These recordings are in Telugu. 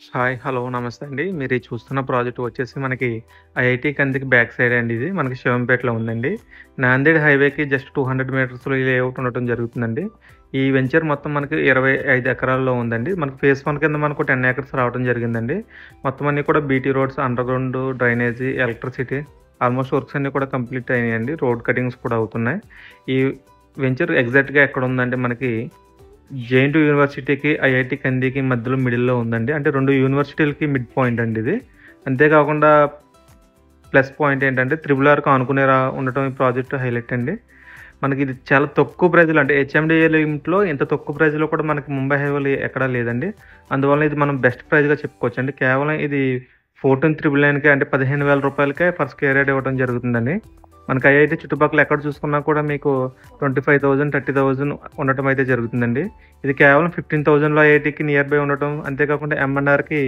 హాయ్. హలో. నమస్తే అండి. మీరు ఈ చూస్తున్న ప్రాజెక్ట్ వచ్చేసి మనకి ఐఐటీ కందికి బ్యాక్ సైడ్ అండి ఇది. మనకి శివంపేటలో ఉందండి. నాందేడ్ హైవేకి జస్ట్ 200 మీటర్స్‌లో ఈ లేఅవుట్ ఉండటం జరుగుతుందండి. ఈ వెంచర్ మొత్తం మనకి 25 ఎకరాల్లో ఉందండి. మనకి ఫేజ్ 1 కింద మనకు 10 ఏకర్స్ రావడం జరిగిందండి. మొత్తం అన్నీ కూడా BT roads, underground drainage, electricity almost works అన్నీ కూడా కంప్లీట్ అయినాయండి. రోడ్ కటింగ్స్ కూడా అవుతున్నాయి. ఈ వెంచర్ ఎగ్జాక్ట్‌గా ఎక్కడ ఉందంటే మనకి జేఎన్‌టీయూ యూనివర్సిటీకి, ఐఐటీ కందికి మధ్యలో మిడిల్‌లో ఉందండి. అంటే 2 యూనివర్సిటీలకి మిడ్ పాయింట్ అండి ఇది. అంతేకాకుండా ప్లస్ పాయింట్ ఏంటంటే త్రిబుల్ ఆర్‌కి ఆనుకునే ఉండటం ఈ ప్రాజెక్ట్ హైలైట్ అండి. మనకి ఇది చాలా తక్కువ ప్రైస్‌లో అంటే హెచ్ఎండిఏ లిమిట్‌లో ఇంత తక్కువ ప్రైస్‌లో కూడా మనకి ముంబై హైవేలో ఎక్కడా లేదండి. అందువల్ల ఇది మనం బెస్ట్ ప్రైస్‌గా చెప్పుకోవచ్చండి. కేవలం ఇది 14,999కే అంటే రూ. 15,000కే పర్ స్క్వేర్ యార్డ్ ఇవ్వడం జరుగుతుందండి. మనకి ఐఐటీ చుట్టుపక్కల ఎక్కడ చూసుకున్నా కూడా మీకు 25,000, 30,000 ఉండటం అయితే జరుగుతుందండి. ఇది కేవలం 15,000లో ఐఐటీకి నియర్ బై ఉండటం, అంతేకాకుండా ఎంఎన్ఆర్‌కి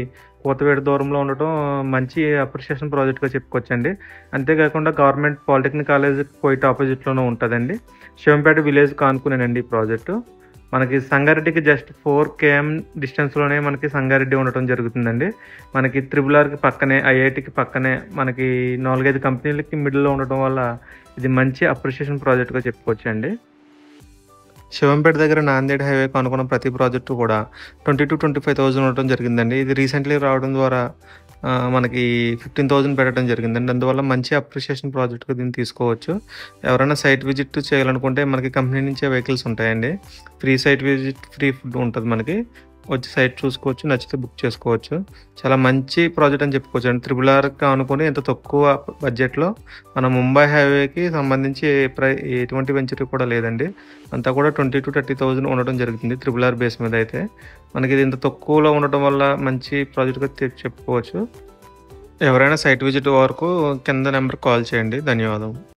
కూతవేటు దూరంలో ఉండటం మంచి అప్రిషియేషన్ ప్రాజెక్ట్‌గా చెప్పుకోవచ్చండి. అంతేకాకుండా గవర్నమెంట్ పాలిటెక్నిక్ కాలేజ్ క్వైట్ ఆపోజిట్‌లోనే ఉంటదండి. శివంపేట విలేజ్‌కి ఆనుకునేనండి ఈ ప్రాజెక్టు. మనకి సంగారెడ్డికి జస్ట్ 4 కేఎం డిస్టెన్స్‌లోనే మనకి సంగారెడ్డి ఉండటం జరుగుతుందండి. మనకి త్రిబుల్ ఆర్‌కి పక్కనే, ఐఐటీకి పక్కనే మనకి 4, 5 కంపెనీలకి మిడిల్‌లో ఉండటం వల్ల ఇది మంచి అప్రిషియేషన్ ప్రాజెక్ట్‌గా చెప్పుకోవచ్చండి. శివంపేట దగ్గర నాందేడ్ హైవేకి అనుకున్న ప్రతి ప్రాజెక్టు కూడా 20,000-25,000 ఉండటం జరిగిందండి. ఇది రీసెంట్‌లీ రావడం ద్వారా మనకి 15,000 పెట్టడం జరిగిందండి. అందువల్ల మంచి అప్రిషియేషన్ ప్రాజెక్ట్‌గా దీన్ని తీసుకోవచ్చు. ఎవరైనా సైట్ విజిట్ చేయాలనుకుంటే మనకి కంపెనీ నుంచే వెహికల్స్ ఉంటాయండి. Free site visit, free food ఉంటది మనకి. వచ్చి సైట్ చూసుకోవచ్చు. నచ్చితే బుక్ చేసుకోవచ్చు. చాలా మంచి ప్రాజెక్ట్ అని చెప్పుకోవచ్చండి. త్రిబుల్ ఆర్‌కి ఆనుకొని ఇంత తక్కువ బడ్జెట్‌లో మన ముంబై హైవేకి సంబంధించి ఎటువంటి వెంచర్ కూడా లేదండి. అంతా కూడా 20,000-30,000 ఉండడం జరుగుతుంది త్రిబుల్ ఆర్ బేస్ మీద అయితే. మనకి ఇది ఇంత తక్కువలో ఉండటం వల్ల మంచి ప్రాజెక్ట్‌గా చెప్పుకోవచ్చు. ఎవరైనా సైట్ విజిట్ వరకు కింద నెంబర్‌కి కాల్ చేయండి. ధన్యవాదం.